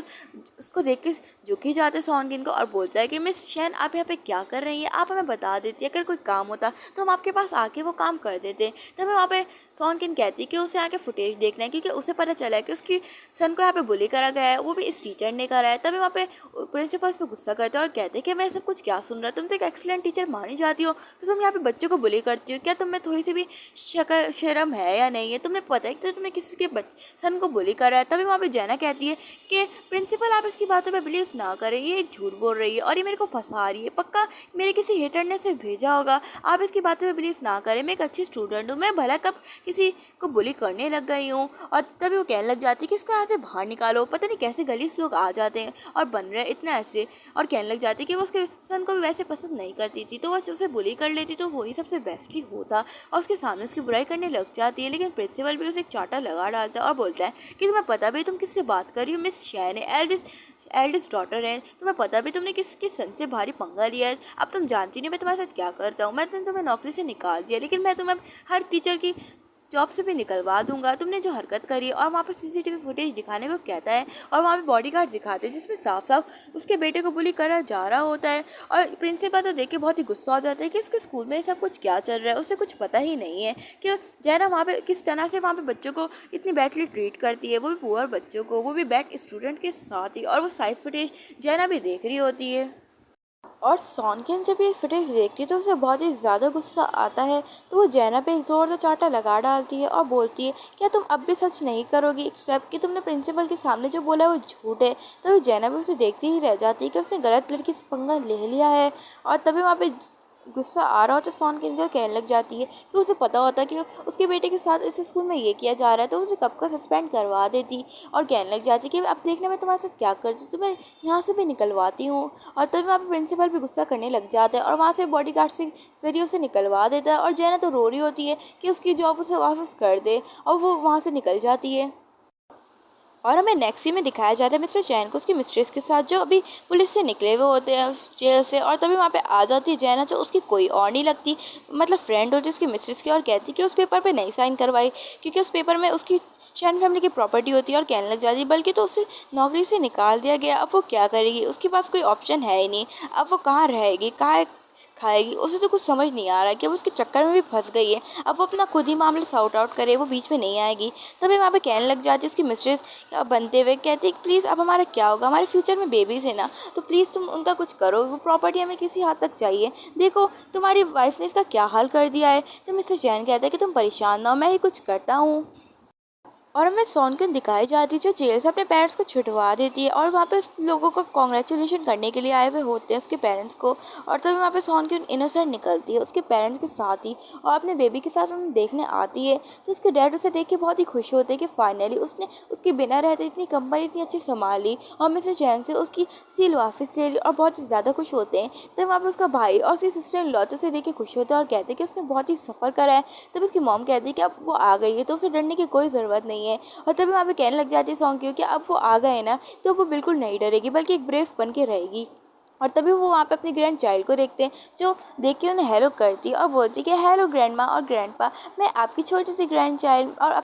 उसको देख के झुक ही जाते सॉन्गिन को और बोलता है कि मिस शैन आप यहाँ पे क्या कर रही हैं, आप हमें बता देती, अगर कोई काम होता तो हम आपके पास आके वो काम कर देते। तभी वहाँ पे सॉन्गिन कहती है कि उसे आके फुटेज देखना है क्योंकि उसे पता चला है कि उसकी सन को यहाँ पे बुली करा गया है, वो भी इस टीचर ने करा है। तभी वहाँ पे प्रिंसिपल उस पर गुस्सा करते हैं और कहते हैं कि मैं सब कुछ क्या सुन रहा, तुम तो एक एक्सीलेंट टीचर मानी जाती हो तो तुम यहाँ पे बच्चों को बुली करती हो, क्या तुम में थोड़ी सी भी शर्म है या नहीं है? तुमने पता है कि तुमने किसी के सन को बुली करा है। तभी वहाँ पे जैना कहती है कि प्रिंसिपल आप इसकी बातों पे बिलीव ना करें, ये एक झूठ बोल रही है और ये मेरे को फंसा रही है, पक्का मेरे किसी हेटर ने इसे भेजा होगा, आप इसकी बातों पे बिलीव ना करें, मैं एक अच्छी स्टूडेंट हूँ, मैं भला कब किसी को बुली करने लग गई हूँ। और तभी वो कहने लग जाती है कि इसको यहाँ से बाहर निकालो, पता नहीं कैसे गली से लोग आ जाते हैं और बन रहे हैं इतना ऐसे। और कहने लग जाती है कि वो उसके सन को भी वैसे पसंद नहीं करती थी तो वह उसे बुली कर लेती तो वही सबसे बेस्ट ही होता, और उसके सामने उसकी बुराई करने लग जाती है। लेकिन प्रिंसिपल भी उसे एक चाटा लगा डालता है और बोलता है कि तुम्हें पता भी तुम किससे बात कर रही हो, मिस शैन है, एल्डिस्ट डॉटर है, तुम्हें पता भी तुमने किसके सन से भारी पंगा लिया है, अब तुम जानती नहीं मैं तुम्हारे साथ क्या करता हूँ, मैंने तुम्हें नौकरी से निकाल दिया लेकिन मैं तुम्हें हर टीचर की जॉब से भी निकलवा दूंगा, तुमने जो हरकत करी है। और वहाँ पर सीसीटीवी फुटेज दिखाने को कहता है और वहाँ पे बॉडीगार्ड दिखाते हैं जिसमें साफ साफ उसके बेटे को बुली करा जा रहा होता है। और प्रिंसिपल तो देख के बहुत ही गुस्सा हो जाता है कि इसके स्कूल में सब कुछ क्या चल रहा है, उसे कुछ पता ही नहीं है कि जैना वहाँ पे किस तरह से वहाँ पे बच्चों को इतनी बैडली ट्रीट करती है, वो भी पुअर बच्चों को, वो भी बैड स्टूडेंट के साथ ही। और वो साइड फुटेज जैना भी देख रही होती है। और सॉन्गिन जब ये फुटेज देखती है तो उसे बहुत ही ज़्यादा गुस्सा आता है, तो वो जैना पे एक ज़ोरदार चाटा लगा डालती है और बोलती है क्या तुम अब भी सच नहीं करोगी, एक्सेप्ट कि तुमने प्रिंसिपल के सामने जो बोला वो झूठ है। तो जैना भी उसे देखती ही रह जाती है कि उसने गलत लड़की से पंगा ले लिया है। और तभी वहाँ पे गुस्सा आ रहा होता है सॉन्गिन को, कहने लग जाती है कि उसे पता होता है कि उसके बेटे के साथ इस स्कूल में ये किया जा रहा है तो उसे कब का सस्पेंड करवा देती। और कहने लग जाती कि अब देखना मैं तुम्हारे साथ क्या करती, तुम्हें यहाँ से भी निकलवाती हूँ। और तभी वहाँ पे प्रिंसिपल भी गुस्सा करने लग जाता है और वहाँ से बॉडीगार्ड से जरिए उसे निकलवा देता है। और जैना तो रो रही होती है कि उसकी जॉब उसे वापस कर दे और वो वहाँ से निकल जाती है। और हमें नेक्स्ट सीन में दिखाया जाता है मिस्टर चैन को उसकी मिस्ट्रेस के साथ, जो अभी पुलिस से निकले हुए होते हैं उस जेल से। और तभी वहाँ पे आ जाती है जैना, जो उसकी कोई और नहीं लगती, मतलब फ्रेंड होती है उसकी मिस्ट्रेस की, और कहती कि उस पेपर पे नहीं साइन करवाई क्योंकि उस पेपर में उसकी चैन फैमिली की प्रॉपर्टी होती है। और कहने लग जाती है बल्कि तो उसे नौकरी से निकाल दिया गया, अब वो क्या करेगी, उसके पास कोई ऑप्शन है ही नहीं, अब वो कहाँ रहेगी, कहाँ खाएगी, उसे तो कुछ समझ नहीं आ रहा कि वो उसके चक्कर में भी फंस गई है। अब वो अपना खुद ही मामला सॉर्ट आउट करे, वो बीच में नहीं आएगी। तभी वहाँ पे कहने लग जाती है उसकी मिस्ट्रेस बनते हुए, कहती है प्लीज़ अब हमारा क्या होगा, हमारे फ्यूचर में बेबीज़ है ना, तो प्लीज़ तुम उनका कुछ करो, वो प्रॉपर्टी हमें किसी हद तक चाहिए, देखो तुम्हारी वाइफ ने इसका क्या हाल कर दिया है। तो मिस्टर चैन कहता है कि तुम परेशान ना हो, मैं ही कुछ करता हूँ। और हमें सॉनकिन दिखाई जाती है जो जेल से अपने पेरेंट्स को छुटवा देती है, और वहाँ पे उस लोगों को कॉन्ग्रेचुलेशन करने के लिए आए हुए होते हैं उसके पेरेंट्स को। और तभी वहाँ पे सॉनकिन इनोसेंट निकलती है उसके पेरेंट्स के साथ ही, और अपने बेबी के साथ उन्हें देखने आती है। तो उसके डैड उसे देख के बहुत ही खुश होते हैं कि फाइनली उसने उसके बिना रहते इतनी कंपनी इतनी अच्छी संभाली, और मिस्टर चैन से उसकी सील वापस ले ली, और बहुत ही ज़्यादा खुश होते हैं। तब वहाँ पे उसका भाई और उसकी सिस्टर इन लॉ तो उसे देख के खुश होते हैं और कहते हैं कि उसने बहुत ही सफ़र करा है। तब उसकी मॉम कहती है कि अब वो आ गई है तो उसे डरने की कोई ज़रूरत नहीं है। और तभी वहाँ पे कहने लग जाती है सॉन्ग क्योंकि अब वो आ गए ना, तो वो बिल्कुल नहीं डरेगी बल्कि एक ब्रेव बन के रहेगी। और तभी वो वहाँ पे अपनी ग्रैंड चाइल्ड को देखते हैं, जो देख के उन्हें हेलो करती है और बोलती है कि हेलो ग्रैंड माँ और ग्रैंड पा, मैं आपकी छोटी सी ग्रैंड चाइल्ड। और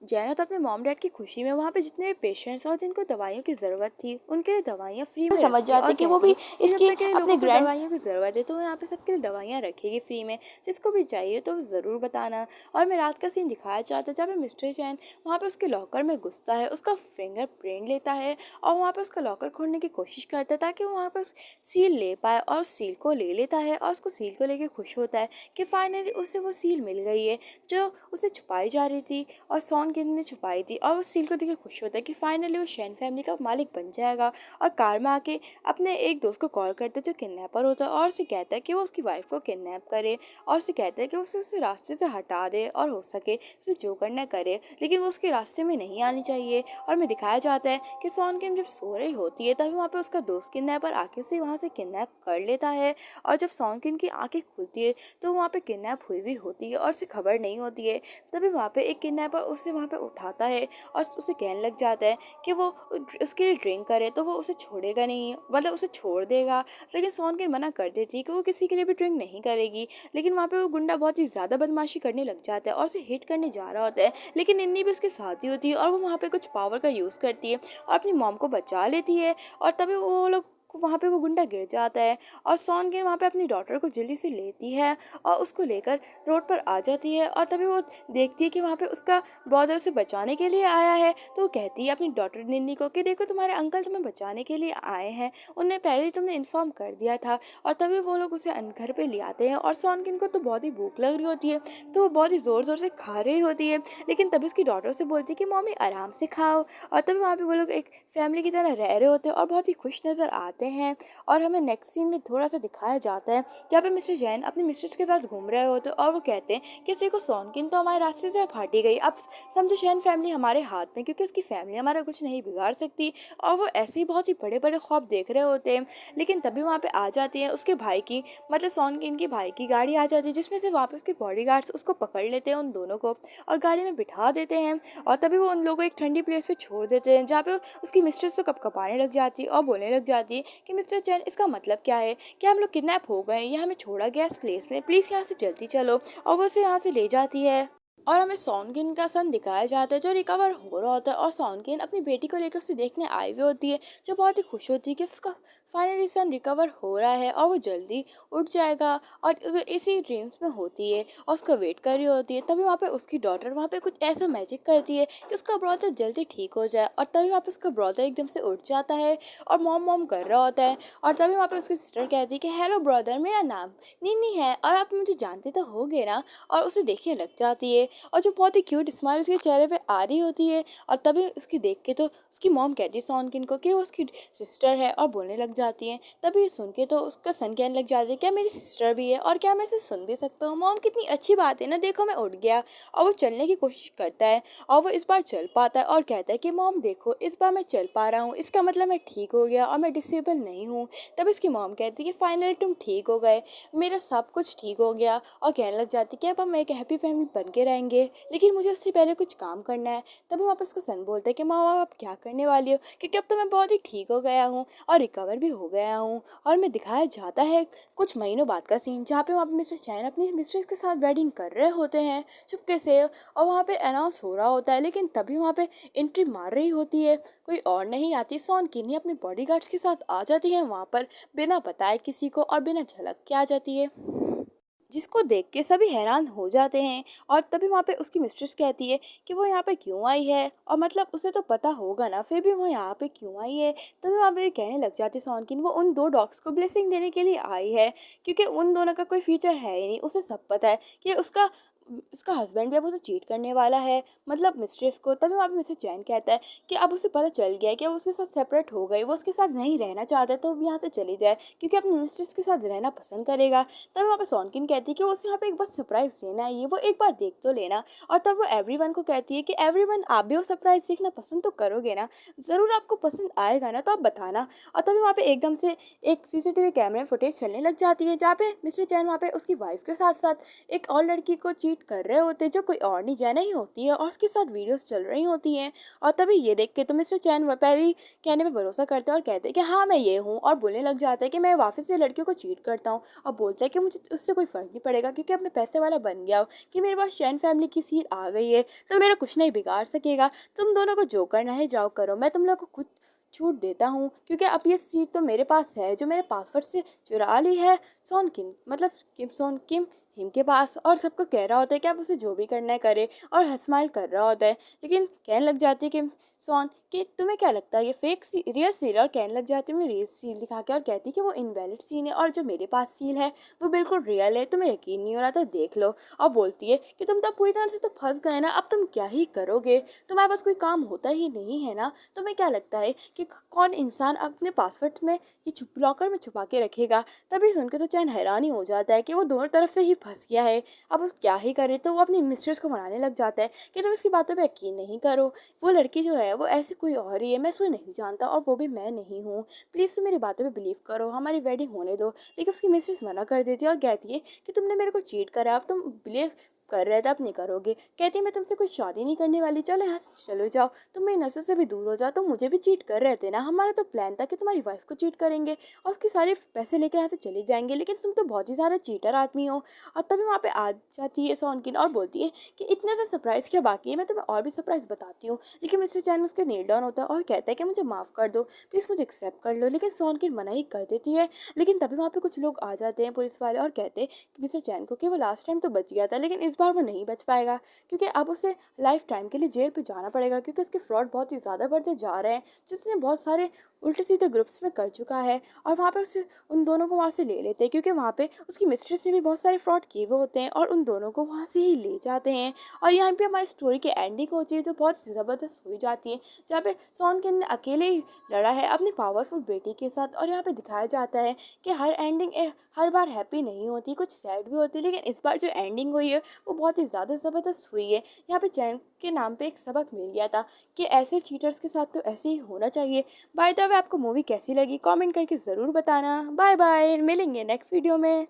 जैना तो अपने मॉम डैड की खुशी में वहाँ पे जितने भी पेशेंट्स और जिनको दवाइयों की ज़रूरत थी उनके लिए दवाइयाँ फ्री में समझ जाते कि वो भी इसकी अपने ग्रैंड दवाइयों की ज़रूरत है, तो यहाँ पे सबके लिए दवाइयाँ रखेगी फ्री में, जिसको भी चाहिए तो ज़रूर बताना। और मैं रात का सीन दिखाया चाहता जहाँ पे मिस्टर चैन वहाँ पे उसके लॉकर में घुसता है, उसका फिंगरप्रिंट लेता है और वहाँ पे उसका लॉकर खोलने की कोशिश करता है ताकि वो वहाँ पर सील ले पाए, और उस सील को ले लेता है और उसको सील को लेके खुश होता है कि फाइनली उसे वो सील मिल गई है जो उसे छुपाई जा रही थी और सॉन किन ने छुपाई थी। और उस सील को देख के खुश होता है कि फाइनली वो शैन फैमिली का मालिक बन जाएगा। और कार में आके अपने एक दोस्त को कॉल करता है जो किडनैपर होता है, और उसे कहता है कि वो उसकी वाइफ को किडनैप करे, और उसे कहता है कि उसे रास्ते से हटा दे और हो सके उसे जो करना करे, लेकिन वो उसके रास्ते में नहीं आनी चाहिए। और मैं दिखाया जाता है कि सॉन किन जब सो रही होती है तभी वहाँ पे उसका दोस्त किडनैपर आके उसे वहाँ से किडनैप कर लेता है। और जब सॉन किन की आंखें खुलती है तो वहाँ पे किडनैप हुई भी होती है और उसे खबर नहीं होती है। तभी वहाँ पे एक किडनैपर उसे वहाँ पे उठाता है और उसे कहने लग जाता है कि वो उसके लिए ड्रिंक करे तो वो उसे छोड़ेगा नहीं, मतलब उसे छोड़ देगा। लेकिन सॉन किन मना कर देती है कि वो किसी के लिए भी ड्रिंक नहीं करेगी। लेकिन वहाँ पे वो गुंडा बहुत ही ज़्यादा बदमाशी करने लग जाता है और उसे हिट करने जा रहा होता है, लेकिन इन्नी भी उसके साथ ही होती है और वो वहाँ पे कुछ पावर का यूज़ करती है और अपनी मॉम को बचा लेती है। और तभी वो लोग वहाँ पे वो गुंडा गिर जाता है और सॉन किन वहाँ पे अपनी डॉटर को जल्दी से लेती है और उसको लेकर रोड पर आ जाती है। और तभी वो देखती है कि वहाँ पे उसका ब्रदर उसे बचाने के लिए आया है, तो वो कहती है अपनी डॉटर निन्नी को कि देखो तुम्हारे अंकल तुम्हें बचाने के लिए आए हैं, उन्हें पहले ही तुमने इन्फॉर्म कर दिया था। और तभी वो लोग उसे घर पे ले आते हैं और सॉन किन को तो बहुत ही भूख लग रही होती है, तो वो बहुत ही ज़ोर ज़ोर से खा रही होती है। लेकिन तभी उसकी डॉटर से बोलती है कि मम्मी आराम से खाओ। और तभी वहाँ पे वो लोग एक फैमिली की तरह रह रहे होते हैं और बहुत ही खुश नज़र आते हैं। और हमें नेक्स्ट सीन में थोड़ा सा दिखाया जाता है जहाँ पे मिस्टर जैन अपने मिस्ट्रेस के साथ घूम रहे होते हैं और वो कहते हैं कि देखो सॉनकिन तो हमारे रास्ते से फाटी गई, अब समझो शैन फैमिली हमारे हाथ में, क्योंकि उसकी फैमिली हमारा कुछ नहीं बिगाड़ सकती। और वो ऐसे ही बहुत ही बड़े बड़े ख्वाब देख रहे होते हैं। लेकिन तभी वहाँ पे आ जाती है उसके भाई की, मतलब सॉनकिन के भाई की गाड़ी आ जाती है, जिसमें से वापस के बॉडीगार्ड्स उसको पकड़ लेते हैं उन दोनों को और गाड़ी में बिठा देते हैं। और तभी वो उन लोगों को एक ठंडी प्लेस पे छोड़ देते हैं जहाँ पे उसकी मिस्ट्रेस तो कपकपाने लग जाती है और बोलने लग जाती है कि मिस्टर चैन इसका मतलब क्या है, क्या हम लोग किडनैप हो गए या हमें छोड़ा गया इस प्लेस में, प्लीज़ यहाँ से जल्दी चलो। और वो उसे यहाँ से ले जाती है। और हमें सॉनकिन का सन दिखाया जाता है जो रिकवर हो रहा होता है और सॉनकिन अपनी बेटी को लेकर उसे देखने आई हुई होती है, जो बहुत ही खुश होती है कि उसका फाइनली सन रिकवर हो रहा है और वो जल्दी उठ जाएगा। और इसी ड्रीम्स में होती है और उसका वेट कर रही होती है। तभी वहाँ पे उसकी डॉटर वहाँ पे कुछ ऐसा मैजिक करती है कि उसका ब्रदर जल्दी ठीक हो जाए, और तभी वहाँ पे उसका ब्रदर एकदम से उठ जाता है और मॉम मॉम कर रहा होता है। और तभी वहाँ पे उसकी सिस्टर कहती है कि हेलो ब्रदर, मेरा नाम निन्नी है और आप मुझे जानते तो होगे ना। और उसे देखने लग जाती है और जो बहुत ही क्यूट स्माइल उसके चेहरे पे आ रही होती है। और तभी उसकी देख के तो उसकी मॉम कहती है सॉनकिन को कि वो उसकी सिस्टर है और बोलने लग जाती है। तभी सुन के तो उसका सन कहने लग जाती है क्या मेरी सिस्टर भी है और क्या मैं इसे सुन भी सकता हूँ, मॉम कितनी अच्छी बात है ना, देखो मैं उठ गया। और वो चलने की कोशिश करता है और वो इस बार चल पाता है और कहता है कि मॉम देखो इस बार मैं चल पा रहा हूँ, इसका मतलब मैं ठीक हो गया और मैं डिसेबल नहीं हूँ। तब इसकी मॉम कहती है कि फाइनली तुम ठीक हो गए, मेरा सब कुछ ठीक हो गया। और कहने लग जाती है कि अब हम एक हैप्पी फैमिली बन के रहेंगे। जाएंगे, लेकिन मुझे उससे पहले कुछ काम करना है। तभी वहाँ पर उसका सन बोलता है कि मामा आप क्या करने वाली हो, क्योंकि अब तो मैं बहुत ही ठीक हो गया हूँ और रिकवर भी हो गया हूँ। और मैं दिखाया जाता है कुछ महीनों बाद का सीन, जहाँ पे वहाँ पे मिस्टर चैन अपनी मिस्ट्रेस के साथ वेडिंग कर रहे होते हैं चुपके से, और वहाँ पे अनाउंस हो रहा होता है। लेकिन तभी वहाँ पे एंट्री मार रही होती है, कोई और नहीं आती, सॉन किन्नी अपने बॉडीगार्ड्स के साथ आ जाती है वहाँ पर, बिना बताए किसी को और बिना झलक के आ जाती है, जिसको देख के सभी हैरान हो जाते हैं। और तभी वहाँ पे उसकी मिस्ट्रेस कहती है कि वो यहाँ पे क्यों आई है, और मतलब उसे तो पता होगा ना, फिर भी वो यहाँ पे क्यों आई है। तभी वहाँ पे कहने लग जाती सॉनकिन वो उन दो डॉग्स को ब्लेसिंग देने के लिए आई है, क्योंकि उन दोनों का कोई फ्यूचर है ही नहीं। उसे सब पता है कि उसका उसका हस्बैंड भी अब उसे चीट करने वाला है, मतलब मिस्ट्रेस को। तभी वहाँ पे मिस्टर चैन कहता है कि अब उसे पता चल गया है कि अब उसके साथ सेपरेट हो गई, वो उसके साथ नहीं रहना चाहता है, तो अब यहाँ से चली जाए क्योंकि अपनी मिस्ट्रेस के साथ रहना पसंद करेगा। तब वहाँ पे सॉनकिन कहती है कि उसे यहाँ पे एक बस सरप्राइज देना है, ये वो एक बार देख तो लेना। और तब वो एवरीवन को कहती है कि एवरीवन आप भी वो सरप्राइज देखना पसंद तो करोगे ना, ज़रूर आपको पसंद आएगा ना, तो आप बताना। और तभी वहाँ पे एकदम से एक सीसीटीवी कैमरे फुटेज चलने लग जाती है, जहाँ पे मिस्टर चैन वहाँ पे उसकी वाइफ के साथ साथ एक और लड़की को चीट कर रहे होते हैं, जो कोई और नहीं जैना ही होती है, और उसके साथ वीडियोस चल रही होती हैं। और तभी ये देख के तो मिस्टर चैन पहले ही कहने पे भरोसा करते हैं और कहते हैं कि हाँ मैं ये हूँ, और बोलने लग जाता है कि मैं वापस से लड़कियों को चीट करता हूँ, और बोलता है कि मुझे उससे कोई फ़र्क नहीं पड़ेगा क्योंकि अब मैं पैसे वाला बन गया हूँ, कि मेरे पास चैन फैमिली की सीट आ गई है, तो मेरा कुछ नहीं बिगाड़ सकेगा। तुम दोनों को जो करना है जाओ करो, मैं तुम लोग को खुद छूट देता हूँ, क्योंकि अब ये सीट तो मेरे पास है जो मेरे पासवर्ड से चुरा ली है सॉन किम, मतलब किम सोन किम हिम के पास। और सबको कह रहा होता है कि आप उसे जो भी करना है करे, और स्माइल कर रहा होता है। लेकिन कहने लग जाती है कि सोन कि तुम्हें क्या लगता है ये फेक रियल सील है, और कहने लग जाती है मैं रियल सील दिखा के, और कहती कि वो इनवैलिड सील है और जो मेरे पास सील है वो बिल्कुल रियल है, तुम्हें यकीन नहीं हो रहा तो देख लो। और बोलती है कि तुम तो पूरी तरह से तो फंस गए ना, अब तुम क्या ही करोगे, तुम्हारे पास कोई काम होता ही नहीं है ना। तुम्हें क्या लगता है कि कौन इंसान अपने पासवर्ड में ये छुप लॉकर में छुपा के रखेगा। तभी सुनकर तो चैन हैरान ही हो जाता है कि वो दोनों तरफ से ही फंस गया है, अब उस क्या ही करे। तो वो अपनी मिस्ट्रेस को मनाने लग जाता है कि तुम इसकी बातों पे यकीन नहीं करो, वो लड़की जो है वो ऐसी कोई और ही है, मैं उसे नहीं जानता और वो भी मैं नहीं हूँ, प्लीज़ तुम मेरी बातों पे बिलीव करो, हमारी वेडिंग होने दो। लेकिन उसकी मिस्ट्रेस मना कर देती है और कहती है कि तुमने मेरे को चीट करा, अब तुम बिलीव कर रहे थे अब नहीं करोगे। कहती मैं तुमसे कोई शादी नहीं करने वाली, चलो यहाँ से चलो जाओ, तुम मेरी नजर से भी दूर हो जाओ, तुम मुझे भी चीट कर रहे थे ना, हमारा तो प्लान था कि तुम्हारी वाइफ को चीट करेंगे और उसके सारे पैसे लेकर यहाँ से चले जाएंगे, लेकिन तुम तो बहुत ही ज़्यादा चीटर आदमी हो। और तभी वहाँ पे आ जाती है सॉनकिन और बोलती है कि इतने से सरप्राइज़ क्या बाकी है, मैं तुम्हें और भी सरप्राइज़ बताती हूँ। लेकिन मिस्टर चैन उसके नील डाउन होता है और कहता है कि मुझे माफ़ कर दो, प्लीज़ मुझे एक्सेप्ट कर लो। लेकिन सॉनकिन मना ही कर देती है। लेकिन तभी वहाँ पे कुछ लोग आ जाते हैं पुलिस वाले, और कहते हैं कि मिस्टर चैन को कि वो लास्ट टाइम तो बच गया था, लेकिन इस बार वो नहीं बच पाएगा, क्योंकि अब उसे लाइफ टाइम के लिए जेल पे जाना पड़ेगा, क्योंकि उसके फ्रॉड बहुत ही ज़्यादा बढ़ते जा रहे हैं, जिसने बहुत सारे उल्टे सीधे ग्रुप्स में कर चुका है। और वहाँ पे उसे उन दोनों को वहाँ से ले लेते हैं, क्योंकि वहाँ पे उसकी मिस्ट्रेस ने भी बहुत सारे फ्रॉड किए हुए होते हैं, और उन दोनों को वहाँ से ही ले जाते हैं। और यहाँ पे हमारी स्टोरी की एंडिंग होती है तो बहुत ज़बरदस्त हो जाती है, जहाँ पे सॉन किन ने अकेले ही लड़ा है अपनी पावरफुल बेटी के साथ। और यहाँ पे दिखाया जाता है कि हर एंडिंग हर बार हैप्पी नहीं होती, कुछ सैड भी होती है, लेकिन इस बार जो एंडिंग हुई है वो बहुत ही ज़्यादा ज़बरदस्त हुई है। यहाँ पे चैन के नाम पे एक सबक मिल गया था कि ऐसे चीटर्स के साथ तो ऐसे ही होना चाहिए। बाय द वे आपको मूवी कैसी लगी कमेंट करके ज़रूर बताना। बाय बाय, मिलेंगे नेक्स्ट वीडियो में।